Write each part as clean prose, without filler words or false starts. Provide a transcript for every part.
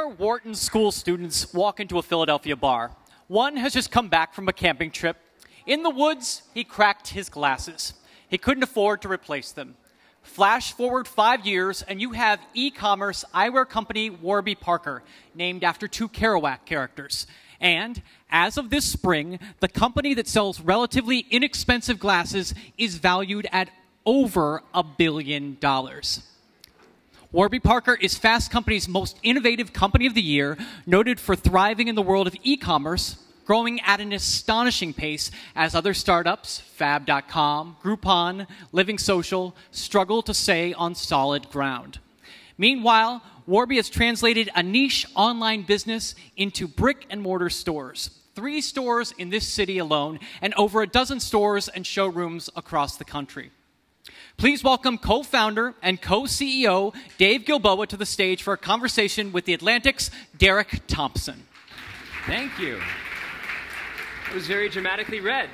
Wharton School students walk into a Philadelphia bar. One has just come back from a camping trip. In the woods, he cracked his glasses. He couldn't afford to replace them. Flash forward 5 years, and you have e-commerce eyewear company Warby Parker, named after two Kerouac characters. And as of this spring, the company that sells relatively inexpensive glasses is valued at over $1 billion. Warby Parker is Fast Company's most innovative company of the year, noted for thriving in the world of e-commerce, growing at an astonishing pace as other startups, Fab.com, Groupon, Living Social, struggle to stay on solid ground. Meanwhile, Warby has translated a niche online business into brick-and-mortar stores. 3 stores in this city alone, and over a dozen stores and showrooms across the country. Please welcome co-founder and co-CEO Dave Gilboa to the stage for a conversation with The Atlantic's Derek Thompson. Thank you. It was very dramatically read.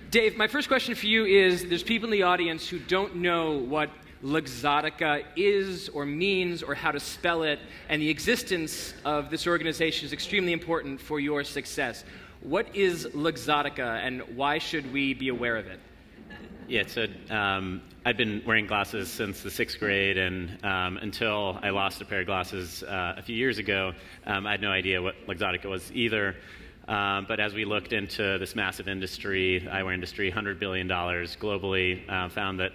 Dave, my first question for you is, there's people in the audience who don't know what Luxottica is or means or how to spell it, and the existence of this organization is extremely important for your success. What is Luxottica, and why should we be aware of it? Yeah, so I've been wearing glasses since the 6th grade, and until I lost a pair of glasses a few years ago, I had no idea what Luxottica was either. But as we looked into this massive industry, eyewear industry, $100 billion globally, found that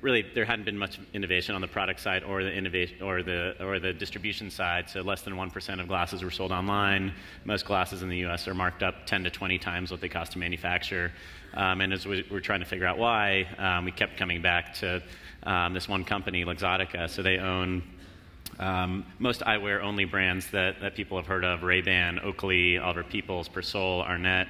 really there hadn't been much innovation on the product side or the innovation or the distribution side. So less than 1% of glasses were sold online. Most glasses in the U.S. are marked up 10 to 20 times what they cost to manufacture. And as we were trying to figure out why, we kept coming back to this one company, Luxottica. So they own most eyewear-only brands that people have heard of: Ray-Ban, Oakley, Oliver Peoples, Persol, Arnett.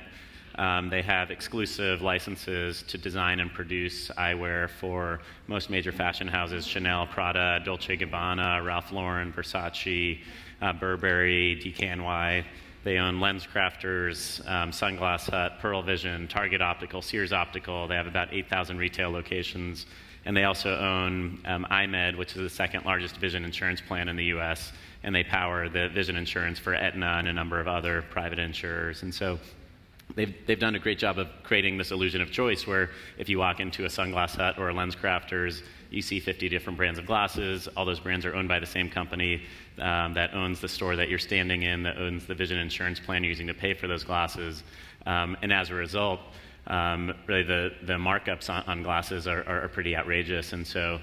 They have exclusive licenses to design and produce eyewear for most major fashion houses: Chanel, Prada, Dolce & Gabbana, Ralph Lauren, Versace, Burberry, DKNY. They own Lens Crafters, Sunglass Hut, Pearl Vision, Target Optical, Sears Optical. They have about 8,000 retail locations. And they also own iMed, which is the 2nd largest vision insurance plan in the U.S. And they power the vision insurance for Aetna and a number of other private insurers. And so they've done a great job of creating this illusion of choice, where if you walk into a Sunglass Hut or a Lens Crafters, you see 50 different brands of glasses. All those brands are owned by the same company that owns the store that you're standing in, that owns the vision insurance plan you're using to pay for those glasses. And as a result, really the markups on glasses are pretty outrageous. And so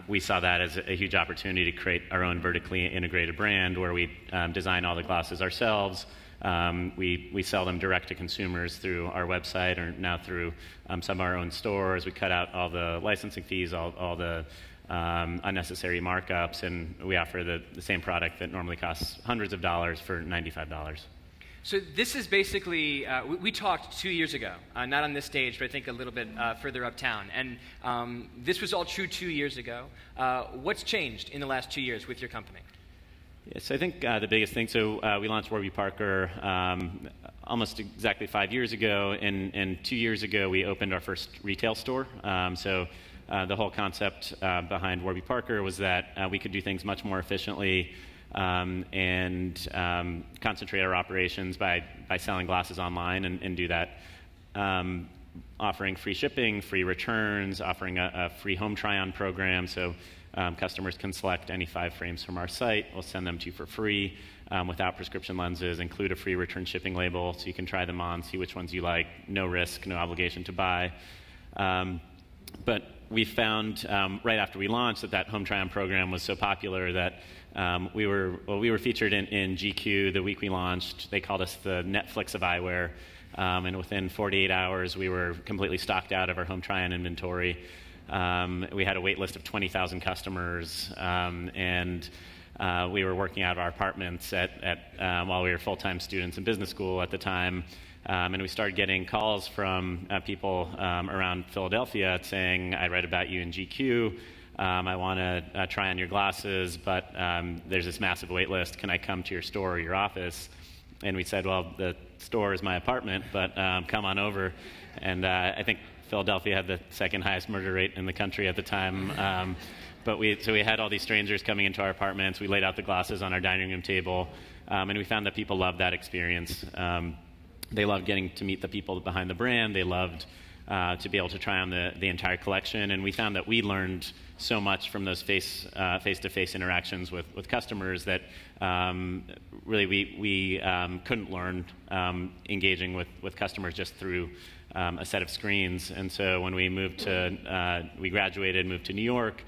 we saw that as a huge opportunity to create our own vertically integrated brand, where we design all the glasses ourselves. We sell them direct to consumers through our website, or now through some of our own stores. We cut out all the licensing fees, all the unnecessary markups, and we offer the same product that normally costs hundreds of dollars for $95. So this is basically, we talked 2 years ago, not on this stage, but I think a little bit further uptown. And this was all true 2 years ago. What's changed in the last 2 years with your company? Yes, I think the biggest thing, so we launched Warby Parker almost exactly 5 years ago, and 2 years ago we opened our first retail store. The whole concept behind Warby Parker was that we could do things much more efficiently and concentrate our operations by selling glasses online, and do that offering free shipping, free returns, offering a free home try-on program. So customers can select any 5 frames from our site. We'll send them to you for free without prescription lenses, include a free return shipping label so you can try them on, see which ones you like, no risk, no obligation to buy. But we found right after we launched that home try-on program was so popular that we were featured in GQ the week we launched. They called us the Netflix of eyewear. And within 48 hours, we were completely stocked out of our home try-on inventory. We had a wait list of 20,000 customers, and we were working out of our apartments while we were full-time students in business school at the time. And we started getting calls from people around Philadelphia saying, "I read about you in GQ. I want to try on your glasses, but there's this massive wait list. Can I come to your store or your office?" And we said, "Well, the store is my apartment, but come on over." And I think Philadelphia had the 2nd highest murder rate in the country at the time. but we had all these strangers coming into our apartments. We laid out the glasses on our dining room table, and we found that people loved that experience. They loved getting to meet the people behind the brand. They loved to be able to try on the entire collection, and we found that we learned so much from those face-to-face interactions with customers that really we couldn't learn engaging with customers just through a set of screens. And so when we we graduated, moved to New York,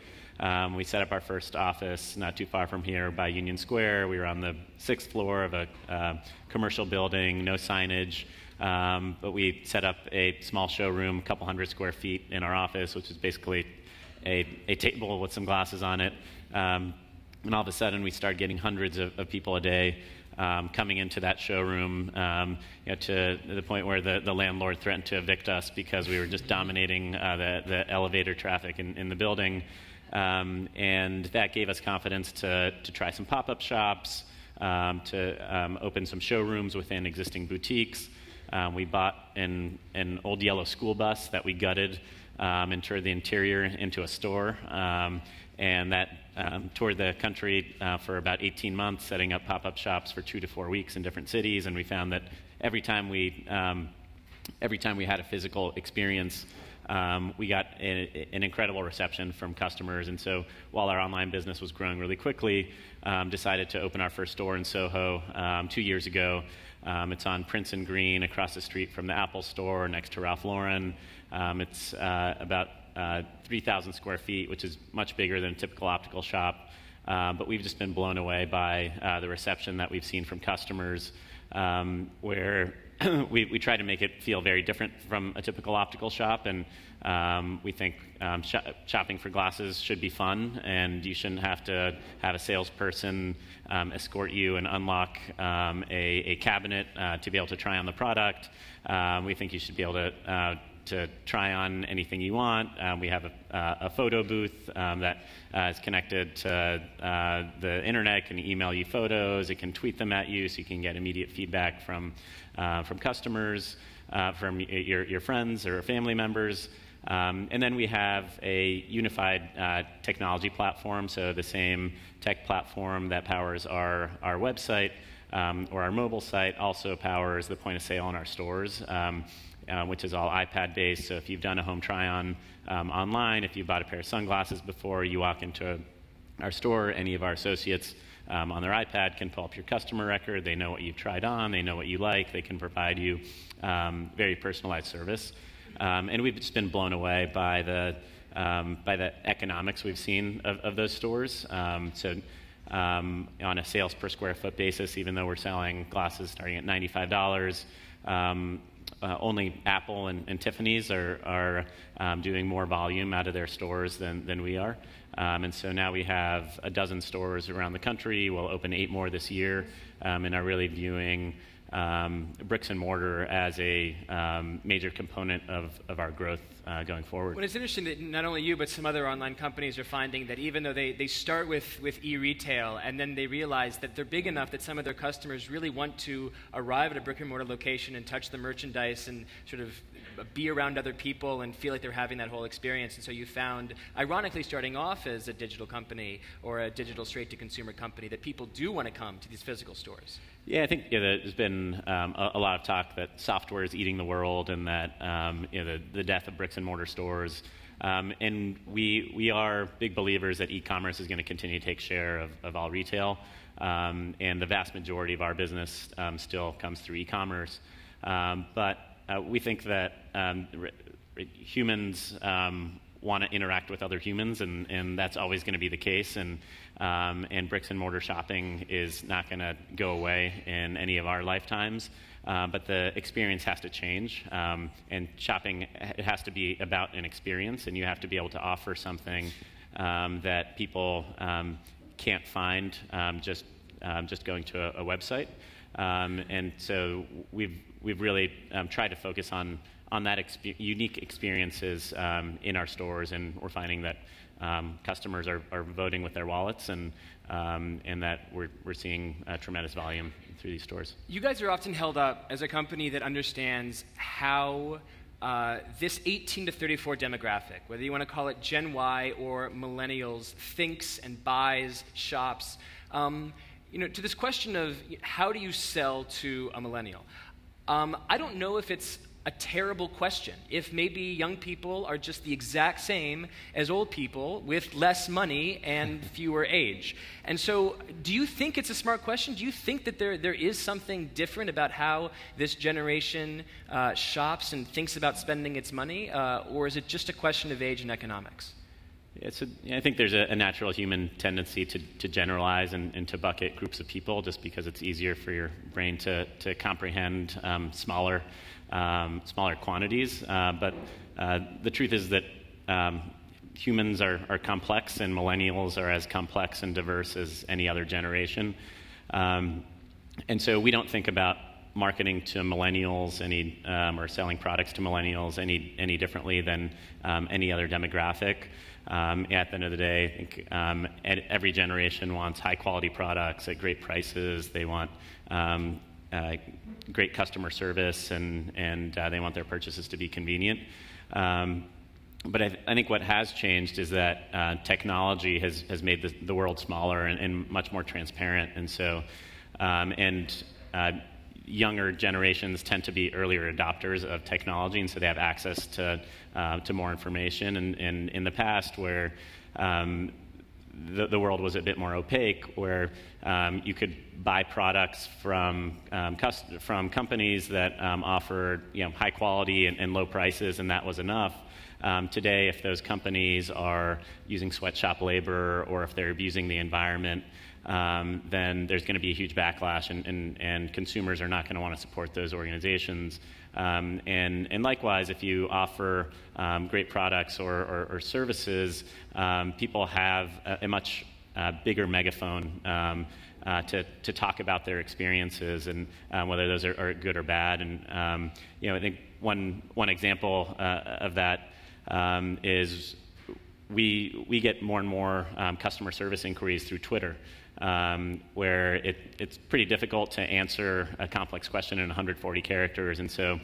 we set up our first office not too far from here by Union Square. We were on the 6th floor of a commercial building, no signage. But we set up a small showroom, a couple hundred square feet in our office, which is basically a table with some glasses on it. And all of a sudden, we started getting hundreds of people a day coming into that showroom, to the point where the landlord threatened to evict us because we were just dominating the elevator traffic in the building. And that gave us confidence to try some pop-up shops, to open some showrooms within existing boutiques. We bought an old yellow school bus that we gutted and turned the interior into a store. And that toured the country for about 18 months, setting up pop-up shops for 2 to 4 weeks in different cities. And we found that every time we had a physical experience, we got an incredible reception from customers. And so while our online business was growing really quickly, decided to open our first store in Soho 2 years ago. It's on Prince and Green, across the street from the Apple store, next to Ralph Lauren. It's about 3,000 square feet, which is much bigger than a typical optical shop. But we've just been blown away by the reception that we've seen from customers, where we try to make it feel very different from a typical optical shop. And we think shopping for glasses should be fun, and you shouldn't have to have a salesperson escort you and unlock a cabinet to be able to try on the product. We think you should be able to try on anything you want. We have a photo booth that is connected to the internet. It can email you photos. It can tweet them at you, so you can get immediate feedback from customers, from your friends or family members. And then we have a unified technology platform, so the same tech platform that powers our website or our mobile site also powers the point of sale in our stores, which is all iPad-based. So if you've done a home try-on online, if you bought a pair of sunglasses before, you walk into our store, any of our associates on their iPad can pull up your customer record. They know what you've tried on. They know what you like. They can provide you very personalized service. And we've just been blown away by the economics we've seen of those stores. So on a sales per square foot basis, even though we're selling glasses starting at $95, only Apple and Tiffany's are doing more volume out of their stores than we are. And so now we have a dozen stores around the country. We'll open 8 more this year, and are really viewing bricks and mortar as a major component of our growth going forward. Well, it's interesting that not only you, but some other online companies are finding that even though they start with e-retail, and then they realize that they're big enough that some of their customers really want to arrive at a brick and mortar location and touch the merchandise and sort of be around other people and feel like they're having that whole experience. And so you found, ironically, starting off as a digital company or a digital straight-to-consumer company, that people do want to come to these physical stores. Yeah, I think there's been a lot of talk that software is eating the world, and that the death of bricks and mortar stores. And we are big believers that e-commerce is going to continue to take share of all retail, and the vast majority of our business still comes through e-commerce. But we think that humans want to interact with other humans, and that's always going to be the case. And bricks and mortar shopping is not going to go away in any of our lifetimes. But the experience has to change, and shopping, it has to be about an experience, and you have to be able to offer something that people can't find just going to a website. And so we've really tried to focus on that unique experiences in our stores, and we're finding that customers are voting with their wallets, and that we're seeing tremendous volume through these stores. You guys are often held up as a company that understands how this 18 to 34 demographic, whether you want to call it Gen Y or Millennials, thinks and buys, shops, to this question of how do you sell to a millennial? I don't know if it's a terrible question. If maybe young people are just the exact same as old people with less money and fewer age. And so do you think it's a smart question? Do you think that there is something different about how this generation shops and thinks about spending its money? Or is it just a question of age and economics? I think there's a natural human tendency to generalize and to bucket groups of people just because it's easier for your brain to comprehend smaller quantities. But the truth is that humans are complex, and millennials are as complex and diverse as any other generation. And so we don't think about marketing to millennials or selling products to millennials any differently than any other demographic. At the end of the day, I think every generation wants high-quality products at great prices. They want great customer service, and they want their purchases to be convenient. But I think what has changed is that technology has made the world smaller and much more transparent. And so, younger generations tend to be earlier adopters of technology, and so they have access to more information. And in the past, where the world was a bit more opaque, where you could buy products from companies that offered high quality and low prices, and that was enough. Today, if those companies are using sweatshop labor or if they're abusing the environment, then there's going to be a huge backlash, and consumers are not going to want to support those organizations. And likewise, if you offer great products or services, people have a much bigger megaphone to talk about their experiences and whether those are good or bad. And I think one example of that is we get more and more customer service inquiries through Twitter, where it's pretty difficult to answer a complex question in 140 characters. And so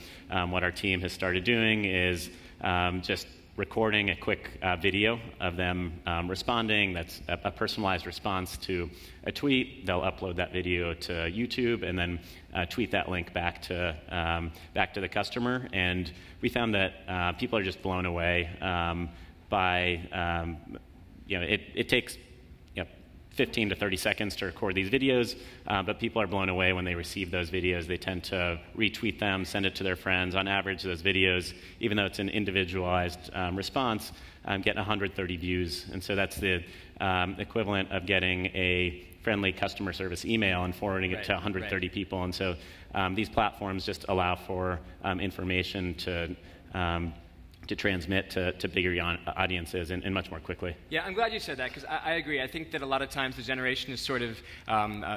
what our team has started doing is just recording a quick video of them responding. That's a personalized response to a tweet. They'll upload that video to YouTube and then tweet that link back to the customer. And we found that people are just blown away by it takes 15 to 30 seconds to record these videos, but people are blown away when they receive those videos. They tend to retweet them, send it to their friends. On average, those videos, even though it's an individualized response, get 130 views. And so that's the equivalent of getting a friendly customer service email and forwarding it to 130 people. And so these platforms just allow for information to transmit to bigger audiences and much more quickly. Yeah, I'm glad you said that, because I agree. I think that a lot of times the generation is sort of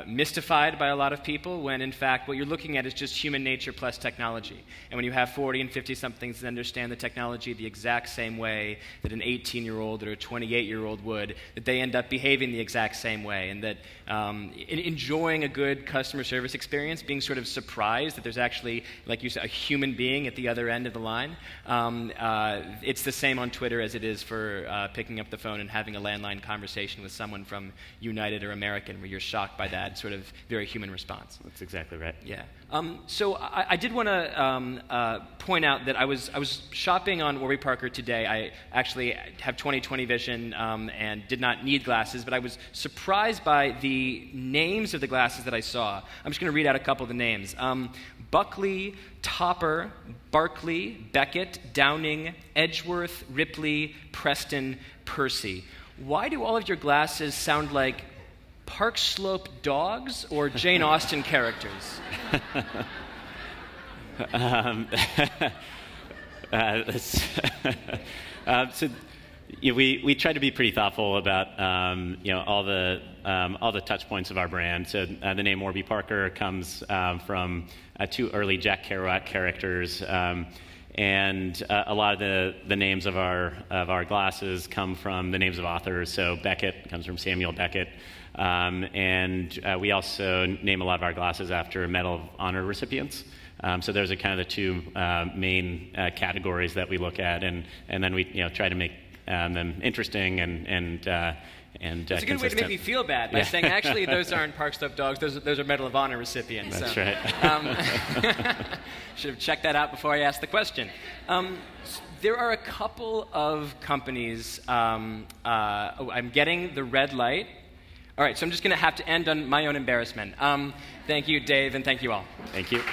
mystified by a lot of people, when in fact what you're looking at is just human nature plus technology. And when you have 40 and 50-somethings that understand the technology the exact same way that an 18-year-old or a 28-year-old would, that they end up behaving the exact same way, and that enjoying a good customer service experience, being sort of surprised that there's actually, like you said, a human being at the other end of the line. It's the same on Twitter as it is for picking up the phone and having a landline conversation with someone from United or American, where you're shocked by that sort of very human response. That's exactly right. Yeah. So I did want to point out that I was shopping on Warby Parker today. I actually have 20/20 vision and did not need glasses, but I was surprised by the names of the glasses that I saw. I'm just going to read out a couple of the names. Buckley, Topper, Barkley, Beckett, Downing, Edgeworth, Ripley, Preston, Percy. Why do all of your glasses sound like Park Slope dogs or Jane Austen characters? We try to be pretty thoughtful about all the touch points of our brand. So the name Warby Parker comes from two early Jack Kerouac characters, and a lot of the names of our glasses come from the names of authors. So Beckett comes from Samuel Beckett, and we also name a lot of our glasses after Medal of Honor recipients. So those are kind of the two main categories that we look at, and then we try to make them interesting and it's a good way to make me feel bad by saying, actually, those aren't Park Slope dogs. Those are Medal of Honor recipients. That's so, right. Should have checked that out before I asked the question. There are a couple of companies. I'm getting the red light. All right, so I'm just going to have to end on my own embarrassment. Thank you, Dave, and thank you all. Thank you.